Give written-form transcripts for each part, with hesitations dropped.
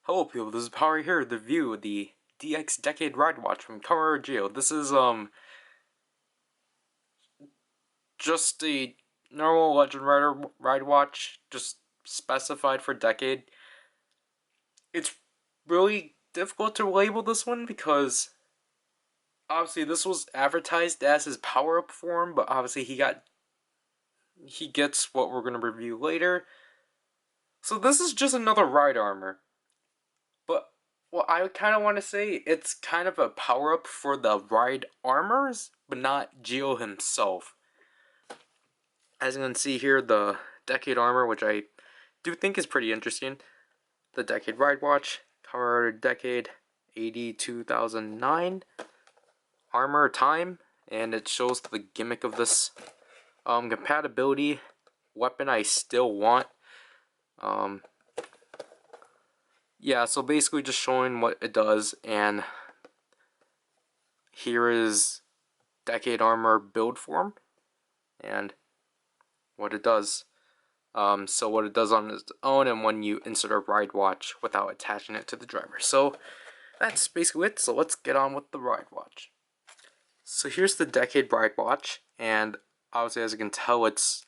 Hello people, this is Power here to review the DX Decade Ridewatch from Kamen Rider Zi-O. This is just a normal Legend Rider Ridewatch, just specified for Decade. It's really difficult to label this one because obviously this was advertised as his power-up form, but obviously he gets what we're gonna review later. So this is just another ride armor. But what I kind of want to say, it's kind of a power-up for the ride armors, but not Zi-O himself. As you can see here, the Decade armor, which I do think is pretty interesting. The Decade Ride Watch, Kamen Rider Decade 2009 armor time, and it shows the gimmick of this compatibility weapon I still want. Yeah, so basically just showing what it does, and here is Decade Armor build form, and what it does. So what it does on its own, and when you insert a ride watch without attaching it to the driver. So that's basically it, so let's get on with the ride watch. So here's the Decade Ride Watch, and obviously as you can tell it's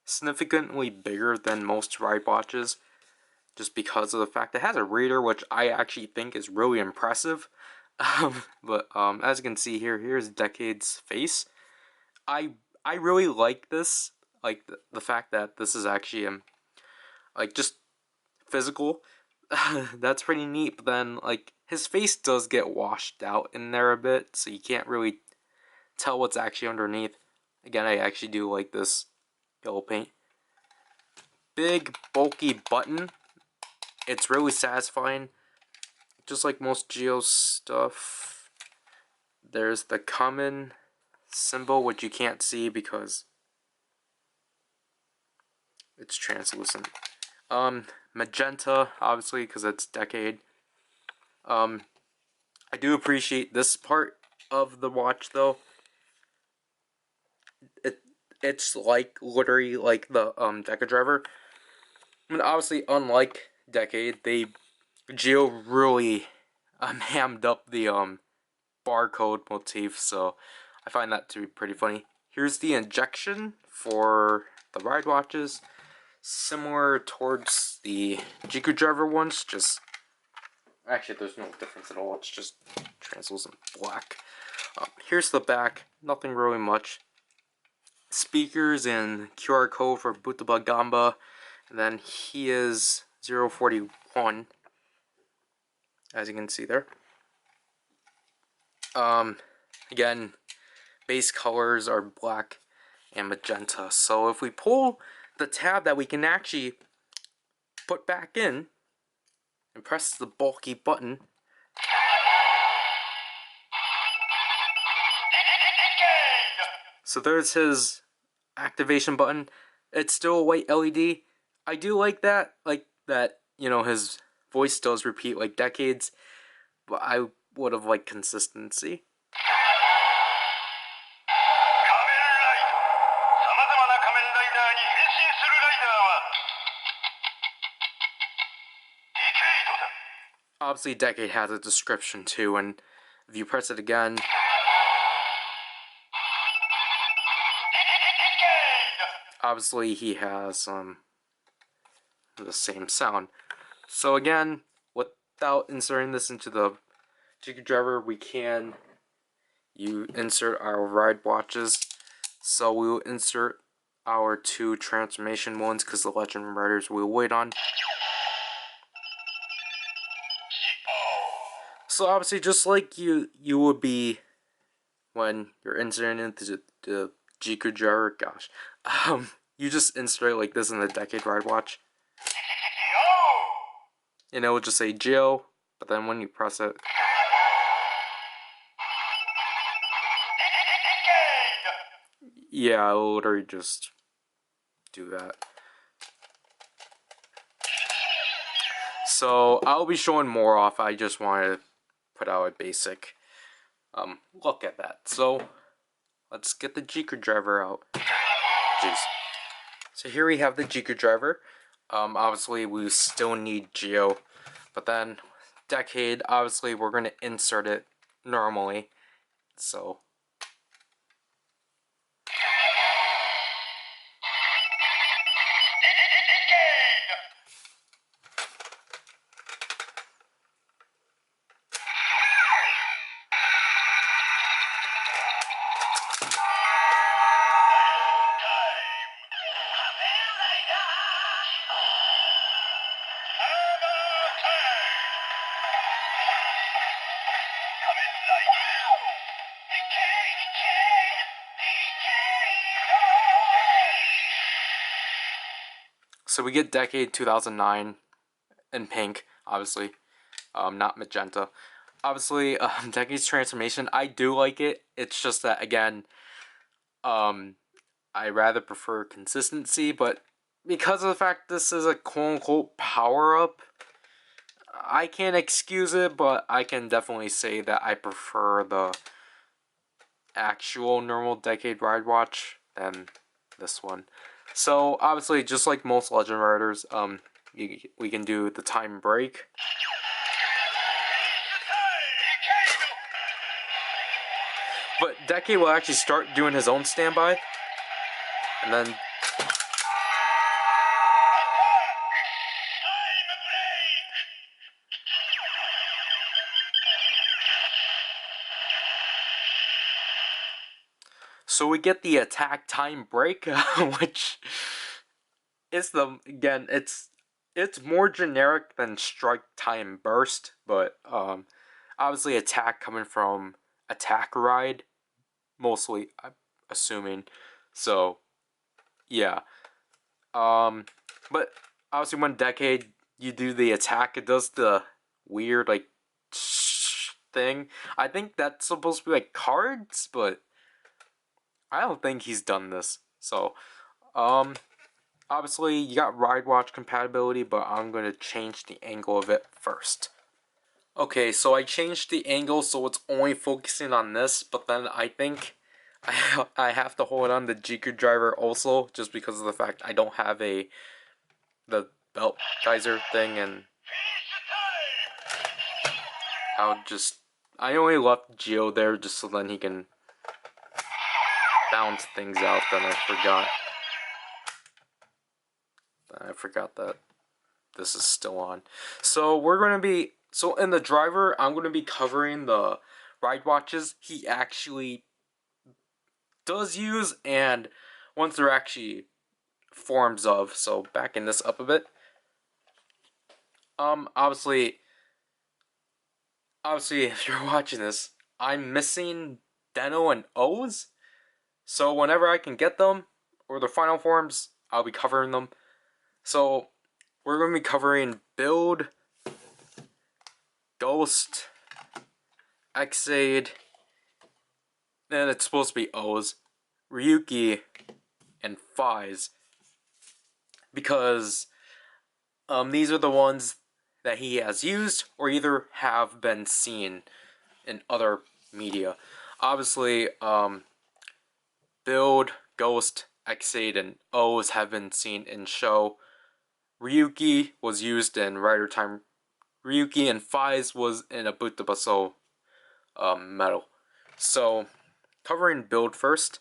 significantly bigger than most ride watches, just because of the fact it has a reader, which I actually think is really impressive. But as you can see here, here's Decade's face. I really like this, like the fact that this is actually like just physical. That's pretty neat. But then like his face does get washed out in there a bit, so you can't really tell what's actually underneath. Again, I actually do like this yellow paint. Big bulky button. It's really satisfying, just like most Zi-O stuff. There's the Kamen symbol, which you can't see because it's translucent. Magenta, obviously, because it's Decade. I do appreciate this part of the watch, though. It's like literally like the Decade driver. I mean, obviously, unlike Decade, Zi-O really hammed up the barcode motif, so I find that to be pretty funny. Here's the injection for the ride watches, similar towards the Jiku driver ones, just actually there's no difference at all, it's just translucent black. Here's the back, nothing really much. Speakers and QR code for Butaba Gamba, and then he is 041, as you can see there. Again, base colors are black and magenta. So if we pull the tab that we can actually put back in and press the bulky button, so there's his activation button. It's still a white LED. I do like that, you know, his voice does repeat like Decades, but I would have liked consistency. Obviously, Decade has a description too, and if you press it again, obviously he has the same sound. So again, without inserting this into the Jiku driver, we can insert our ride watches. So we will insert our two transformation ones because the Legend Riders will wait on. So obviously, just like you would be when you're inserting into the Jiku driver, gosh, you just insert it like this in the Decade Ride Watch, and it will just say Zi-O, but then when you press it, yeah, it'll literally just do that. So I'll be showing more off. I just wanted to put out a basic look at that. So let's get the Jiku driver out. Jeez. So here we have the Jiku driver. Obviously we still need Zi-O But then decade, obviously we're going to insert it normally. So we get decade 2009 in pink, obviously, not magenta. Obviously, decade's transformation, I do like it. It's just that, again, I rather prefer consistency, but because of the fact this is a quote-unquote power-up, I can't excuse it, but I can definitely say that I prefer the actual normal Decade Ridewatch than this one. So, obviously, just like most Legend Riders, we can do the time break. But Decade will actually start doing his own standby, and then so we get the attack time break, which is it's more generic than strike time burst, but obviously attack coming from attack ride, mostly I'm assuming. So yeah. But obviously when decade you do the attack, it does the weird like thing. I think that's supposed to be like cards, but I don't think he's done this. So, obviously you got Ridewatch compatibility, but I'm going to change the angle of it first. Okay, so I changed the angle so it's only focusing on this, but then I think I have to hold on the GQ driver also, just because of the fact I don't have the belt geyser thing, and I only left Zi-O there just so then he can bounce things out. Then I forgot that this is still on. So in the driver, I'm gonna be covering the ride watches he actually does use, and once they're actually forms of. So backing this up a bit. Obviously, if you're watching this, I'm missing Deno and O's. So whenever I can get them, or their final forms, I'll be covering them. So we're going to be covering Build, Ghost, Xaid, and it's supposed to be O's, Ryuki, and Fies. Because these are the ones that he has used or either have been seen in other media. Obviously, Build, Ghost, Xaid, and O's have been seen in show. Ryuki was used in Rider Time. Ryuki and Fies was in a Butabaso medal. So, covering Build first.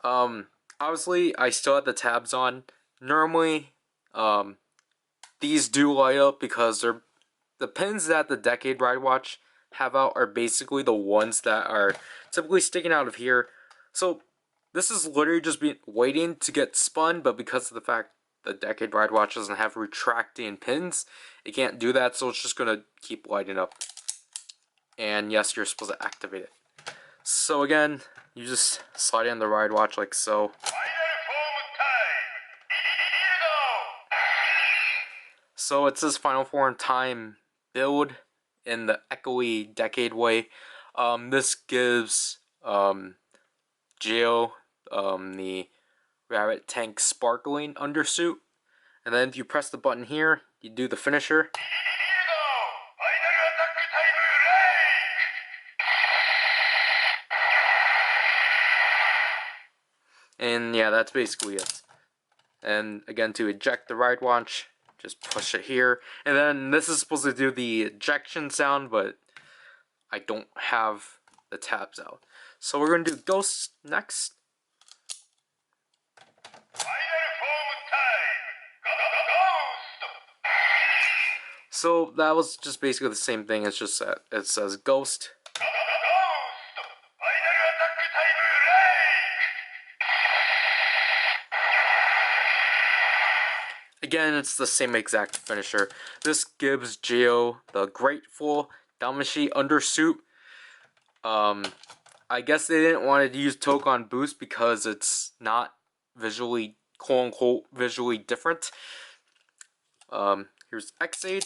Obviously, I still have the tabs on. Normally, these do light up because they're the pins that the Decade Ridewatch have out are basically the ones that are typically sticking out of here. So this is literally just waiting to get spun, but because of the fact the Decade Ridewatch doesn't have retracting pins, it can't do that, so it's just gonna keep lighting up. And yes, you're supposed to activate it. So again, you just slide in the Ridewatch like so. So it says Final Form Time Build in the echoey Decade way. This gives Zi-O the Rabbit Tank Sparkling Undersuit. And then if you press the button here, you do the finisher. And yeah, that's basically it. And again, to eject the Ridewatch, Just push it here. And then this is supposed to do the ejection sound, but I don't have the tabs out. So we're going to do Ghost next. So that was just basically the same thing. It's just that it says Ghost. Again, it's the same exact finisher. This gives Zi-O the Grateful Damashi undersuit. I guess they didn't want to use Tokon Boost because it's not visually, quote-unquote, visually different. Here's X-Aid.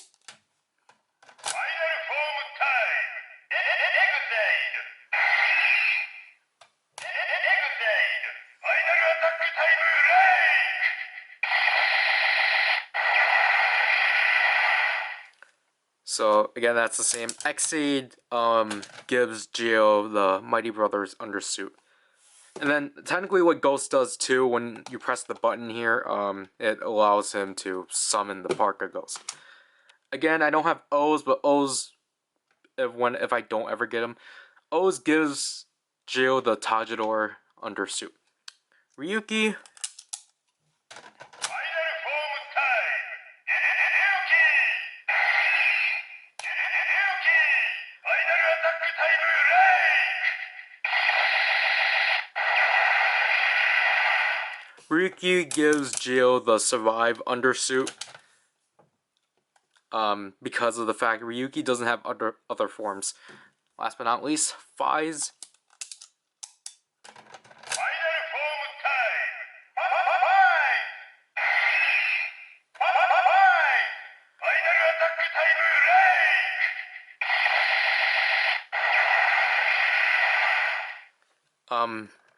So again, that's the same. X-Aid gives Zi-O the Mighty Brothers undersuit. And then technically what Ghost does too, when you press the button here, it allows him to summon the Parka Ghost. Again, I don't have O's, but O's, if I don't ever get him, O's gives Zi-O the Tajidor undersuit. Ryuki. Ryuki gives Zi-O the Survive undersuit. Because of the fact Ryuki doesn't have other forms. Last but not least, Fize.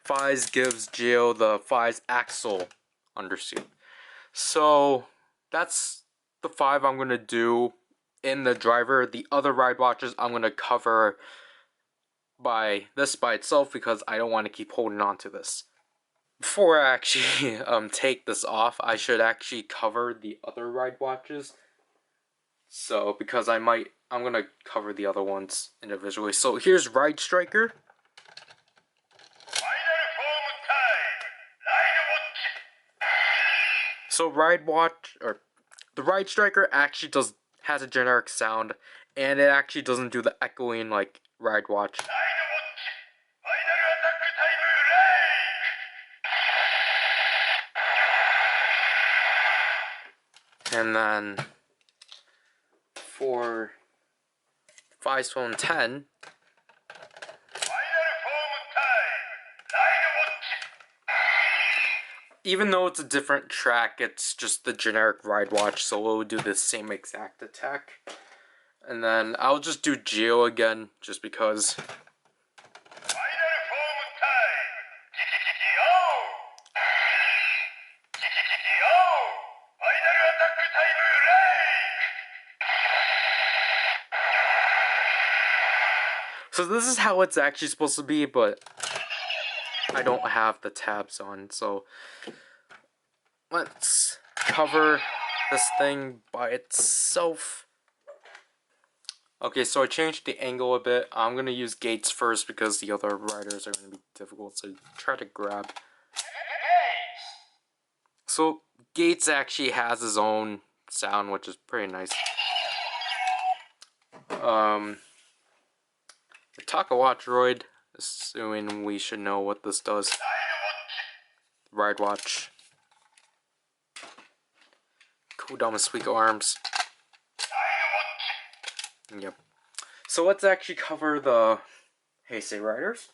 Fize gives Zi-O the Fize Axle undersuit. So that's the 5 I'm gonna do in the driver. The other ride watches I'm gonna cover by itself because I don't want to keep holding on to this. Before I actually take this off, I should actually cover the other ride watches. So because I'm gonna cover the other ones individually. So here's Ride Striker. So the Ride Striker actually has a generic sound, and it actually doesn't do the echoing like Ride Watch. And then for Fize Phone 10, even though it's a different track, it's just the generic Ride Watch, so it will do the same exact attack. And then I'll just do Zi-O again, just because. So this is how it's actually supposed to be, but I don't have the tabs on, so let's cover this thing by itself. Okay, so I changed the angle a bit. I'm going to use Gates first because the other riders are going to be difficult to try to grab. So Gates actually has his own sound, which is pretty nice. The Takawa droid, assuming we should know what this does. Ride Watch. Kodama Suica arms. Yep. So let's actually cover the Heisei riders.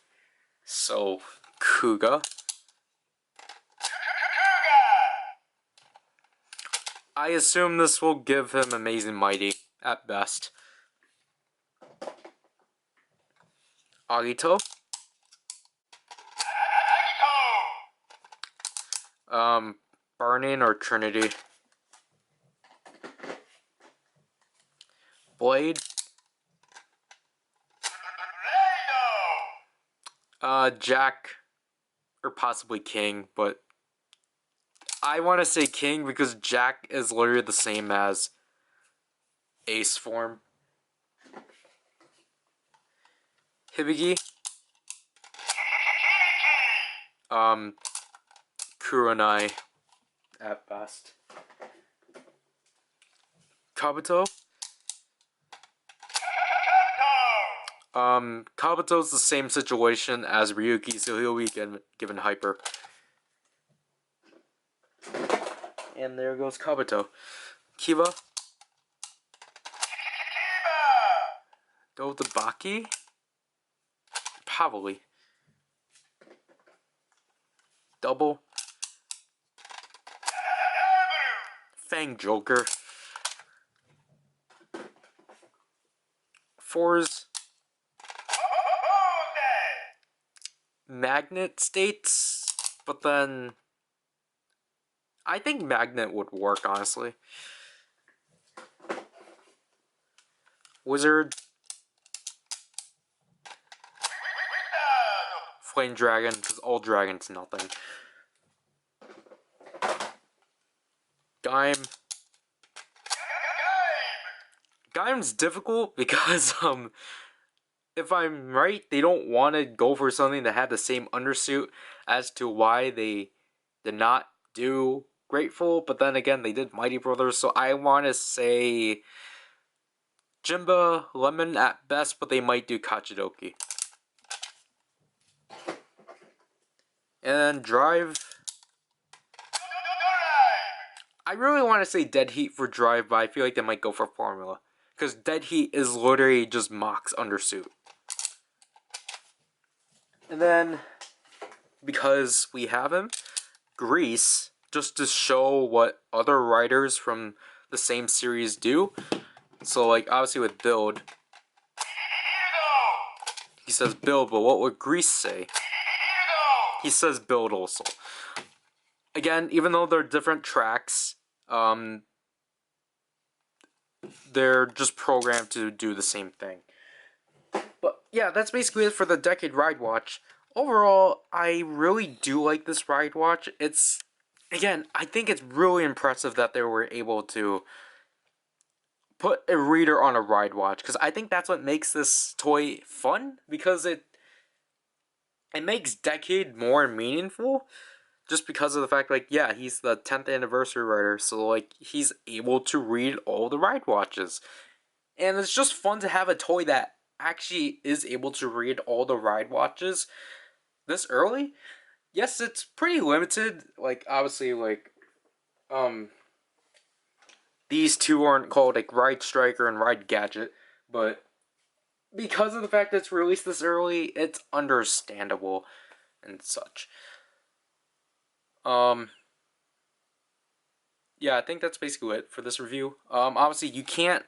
So, Kuga. I assume this will give him Amazing Mighty, at best. Agito. Burning or Trinity. Blade. Jack, or possibly King, but I want to say King because Jack is literally the same as Ace form. Hibiki. Kurenai at best. Kabuto. Kabuto's the same situation as Ryuki, so he'll be given hyper. And there goes Kabuto. Kiba. Go with the Baki? Probably. Double. Fang Joker. Fours. Magnet states, but then I think Magnet would work, honestly. Wizard. Flame Dragon, because all dragons nothing. Gaim. Gaim's difficult because, if I'm right, they don't want to go for something that had the same undersuit as to why they did not do Grateful, but then again, they did Mighty Brothers, so I want to say Jimba, Lemon at best, but they might do Kachidoki. And Drive. I really want to say Dead Heat for Drive, but I feel like they might go for Formula. Because Dead Heat is literally just Mock's undersuit. And then, because we have him, Grease, just to show what other writers from the same series do. So, like, obviously with Build, he says Build, but what would Grease say? He says Build also. Again, even though they're different tracks, they're just programmed to do the same thing. But yeah, that's basically it for the Decade Ridewatch. Overall, I really do like this Ridewatch. It's, again, I think it's really impressive that they were able to put a reader on a Ridewatch, because I think that's what makes this toy fun, because it makes Decade more meaningful. Just because of the fact, like, yeah, he's the 10th anniversary writer, so, like, he's able to read all the Ridewatches. And it's just fun to have a toy that actually is able to read all the Ridewatches this early. Yes, it's pretty limited. Like, obviously, like, these two aren't called, like, Ride Striker and Ride Gadget, but because of the fact that it's released this early, it's understandable and such. Yeah, I think that's basically it for this review. Obviously you can't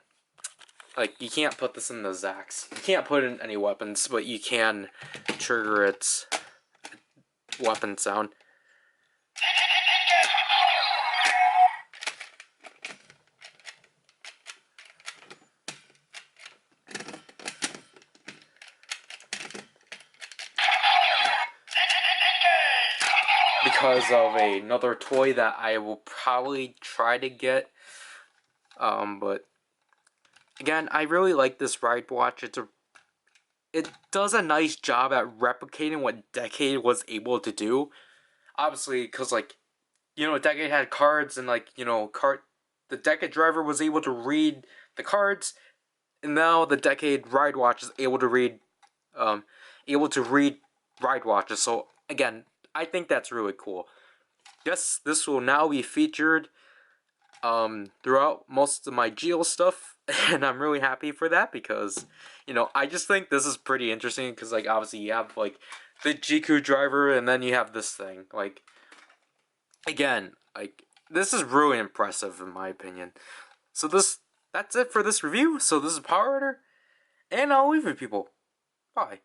put this in the Zax. You can't put in any weapons, but you can trigger its weapon sound. Because of another toy that I will probably try to get. But again, I really like this Ridewatch. It does a nice job at replicating what Decade was able to do. Obviously, because, like, you know, Decade had cards, and, like, you know, the Decade driver was able to read the cards, and now the Decade Ridewatch is able to read Ridewatches. So again, I think that's really cool. Yes, this will now be featured throughout most of my Geo stuff, and I'm really happy for that, because, you know, I just think this is pretty interesting, because, like, obviously you have, like, the Jiku driver, and then you have this thing. Like, again, like, this is really impressive in my opinion. So that's it for this review. So this is PowerRider, and I'll leave it, people. Bye.